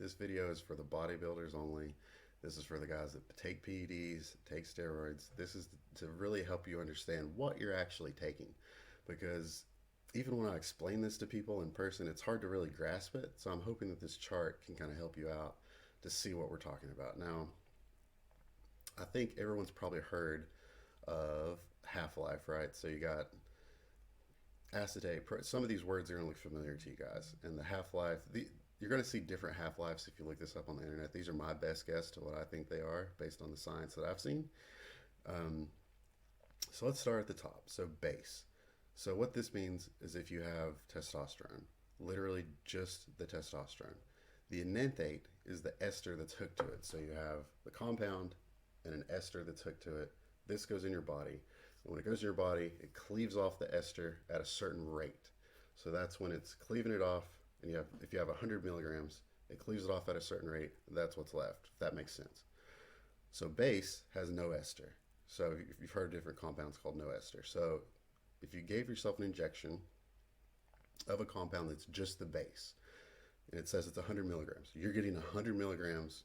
This video is for the bodybuilders only. This is for the guys that take PEDs, take steroids. This is to really help you understand what you're actually taking. Because even when I explain this to people in person, it's hard to really grasp it. So I'm hoping that this chart can kind of help you out to see what we're talking about. Now, I think everyone's probably heard of half-life, right? So you got acetate. Some of these words are going to look familiar to you guys. And the half-life, you're going to see different half-lives if you look this up on the internet. These are my best guess to what I think they are based on the science that I've seen. So let's start at the top. So base. So what this means is if you have testosterone, literally just the testosterone. The enanthate is the ester that's hooked to it. So you have the compound and an ester that's hooked to it. This goes in your body. And when it goes in your body, it cleaves off the ester at a certain rate. So that's when it's cleaving it off. And if you have 100 milligrams, it cleaves it off at a certain rate. That's what's left, if that makes sense. So base has no ester. So if you've heard of different compounds called no ester. So if you gave yourself an injection of a compound that's just the base, and it says it's 100 milligrams, you're getting 100 milligrams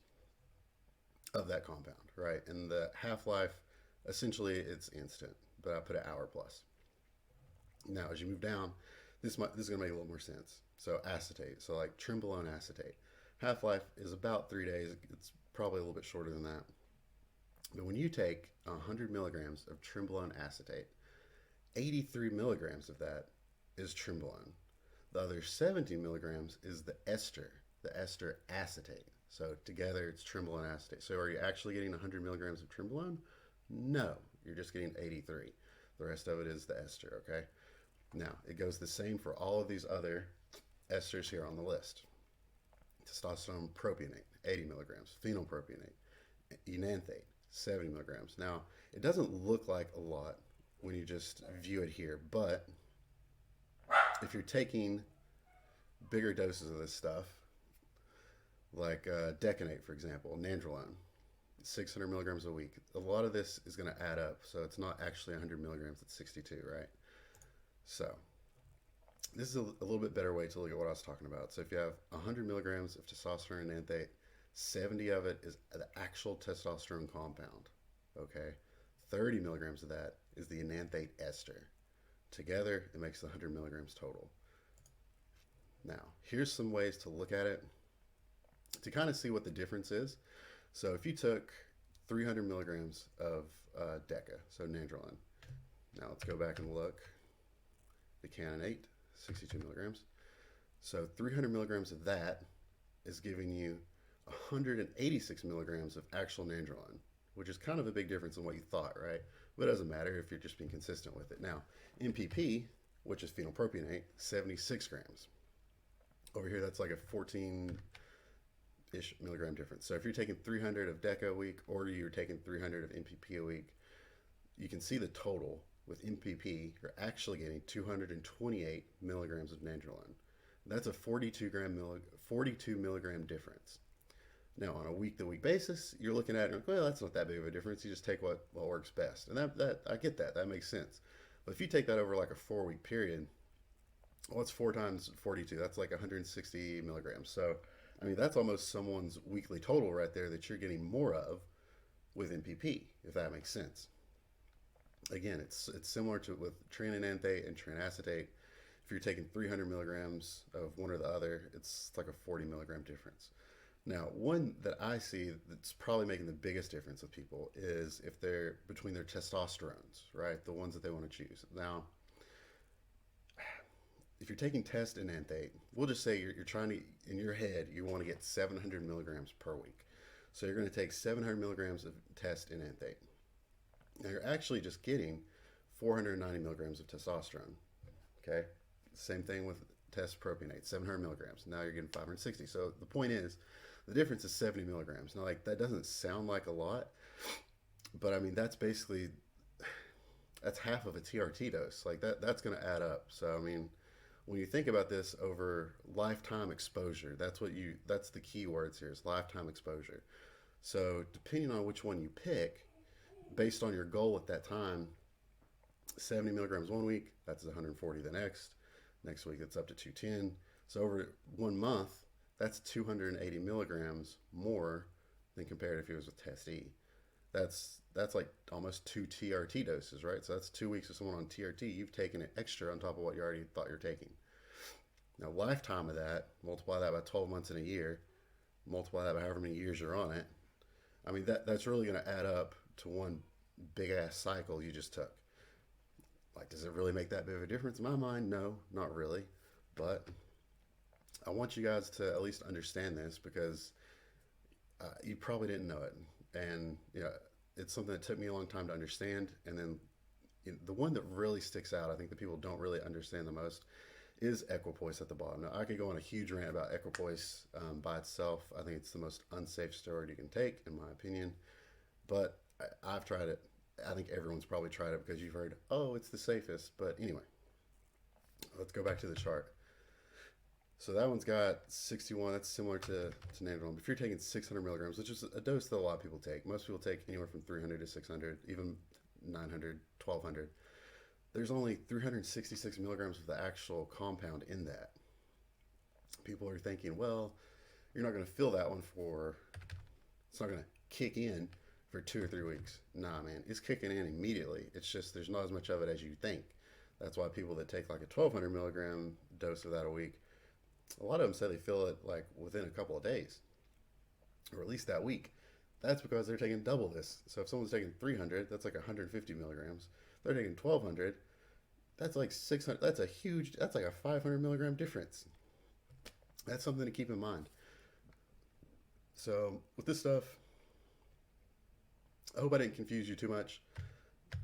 of that compound, right? And the half-life, essentially, it's instant, but I put an hour plus. Now, as you move down, this is going to make a little more sense. So acetate, so like trenbolone acetate. Half-life is about 3 days. It's probably a little bit shorter than that. But when you take 100 milligrams of trenbolone acetate, 83 milligrams of that is trenbolone. The other 70 milligrams is the ester acetate. So together it's trenbolone acetate. So are you actually getting 100 milligrams of trenbolone? No, you're just getting 83. The rest of it is the ester, okay? Now, it goes the same for all of these other esters here on the list. Testosterone propionate, 80 milligrams. Phenylpropionate, enanthate, 70 milligrams. Now, it doesn't look like a lot when you just view it here, but if you're taking bigger doses of this stuff, like decanate, for example, nandrolone, 600 milligrams a week, a lot of this is going to add up. So it's not actually 100 milligrams, it's 62, right? So this is a little bit better way to look at what I was talking about. So if you have 100 milligrams of testosterone enanthate, 70 of it is the actual testosterone compound, okay? 30 milligrams of that is the enanthate ester. Together, it makes 100 milligrams total. Now, here's some ways to look at it to kind of see what the difference is. So if you took 300 milligrams of DECA, so nandrolone. Now let's go back and look. Decanate, 62 milligrams. So 300 milligrams of that is giving you 186 milligrams of actual nandrolone, which is kind of a big difference in what you thought, right? But it doesn't matter if you're just being consistent with it. Now, MPP, which is phenylpropionate, 76 grams. Over here, that's like a 14-ish milligram difference. So if you're taking 300 of DECA a week or you're taking 300 of MPP a week, you can see the total. With MPP, you're actually getting 228 milligrams of nandrolone. That's a 42 milligram difference. Now, on a week-to-week basis, you're looking at it and, well, that's not that big of a difference. You just take what works best. And that I get that. That makes sense. But if you take that over like a 4-week period, well, it's 4 times 42. That's like 160 milligrams. So, I mean, that's almost someone's weekly total right there that you're getting more of with MPP, if that makes sense. Again, it's similar to with tren enanthate and tren acetate. If you're taking 300 milligrams of one or the other, it's like a 40 milligram difference. Now, one that I see that's probably making the biggest difference with people is if they're between their testosterones, right? The ones that they want to choose. Now, if you're taking test enanthate, we'll just say you're trying to, in your head, you want to get 700 milligrams per week. So you're going to take 700 milligrams of test enanthate. Now you're actually just getting 490 milligrams of testosterone, okay? Same thing with test propionate, 700 milligrams. Now you're getting 560. So the point is, the difference is 70 milligrams. Now, like, that doesn't sound like a lot, but I mean, that's basically, that's half of a TRT dose. Like that's going to add up. So, I mean, when you think about this over lifetime exposure, that's the key words here is lifetime exposure. So depending on which one you pick, based on your goal at that time, 70 milligrams one week, that's 140 the next. Next week, it's up to 210. So over 1 month, that's 280 milligrams more than compared if it was with Test E. That's like almost 2 TRT doses, right? So that's 2 weeks of someone on TRT. You've taken it extra on top of what you already thought you're taking. Now, lifetime of that, multiply that by 12 months in a year, multiply that by however many years you're on it. I mean, that's really going to add up to one big ass cycle you just took. Like, does it really make that big of a difference? In my mind, no, not really. But I want you guys to at least understand this because you probably didn't know it. And it's something that took me a long time to understand. And then the one that really sticks out, I think that people don't really understand the most, is equipoise at the bottom. Now, I could go on a huge rant about equipoise by itself. I think it's the most unsafe steroid you can take, in my opinion. But I've tried it. I think everyone's probably tried it because you've heard, oh, it's the safest. But anyway, let's go back to the chart. So that one's got 61. That's similar to Nandrolone. If you're taking 600 milligrams, which is a dose that a lot of people take, most people take anywhere from 300 to 600, even 900, 1200. There's only 366 milligrams of the actual compound in that. People are thinking, well, you're not going to feel that one it's not going to kick in for 2 or 3 weeks. Nah, man, it's kicking in immediately. It's just there's not as much of it as you think. That's why people that take like a 1200 milligram dose of that a week, a lot of them say they feel it like within a couple of days, or at least that week. That's because they're taking double this. So if someone's taking 300, that's like 150 milligrams. They're taking 1200, that's like 600. That's like a 500 milligram difference. That's something to keep in mind. So with this stuff, I hope I didn't confuse you too much.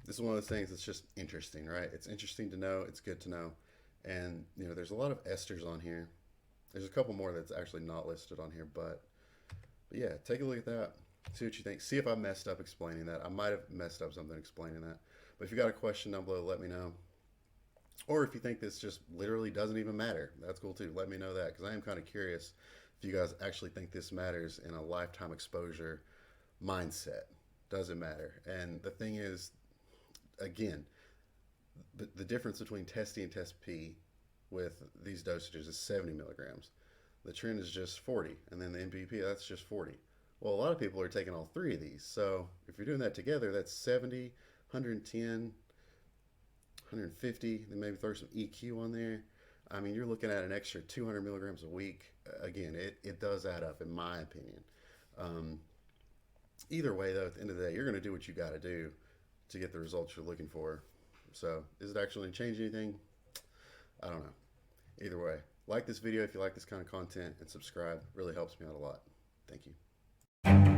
This is one of those things that's just interesting, right? It's interesting to know. It's good to know. And, there's a lot of esters on here. There's a couple more that's actually not listed on here, but yeah, take a look at that. See what you think. See if I messed up explaining that. I might have messed up something explaining that. But if you got a question down below, let me know. Or if you think this just literally doesn't even matter, that's cool too. Let me know that, because I am kind of curious if you guys actually think this matters in a lifetime exposure mindset. Does it matter? And the thing is, again, the difference between Test E and Test P with these dosages is 70 milligrams. The trend is just 40, and then the MPP, that's just 40. Well, a lot of people are taking all three of these. So if you're doing that together, that's 70, 110, 150, then maybe throw some EQ on there. I mean, you're looking at an extra 200 milligrams a week. Again, it does add up, in my opinion. Either way, though, at the end of the day, you're going to do what you got to do to get the results you're looking for. So is it actually going to change anything? I don't know. Either way, like this video if you like this kind of content, and subscribe. It really helps me out a lot. Thank you.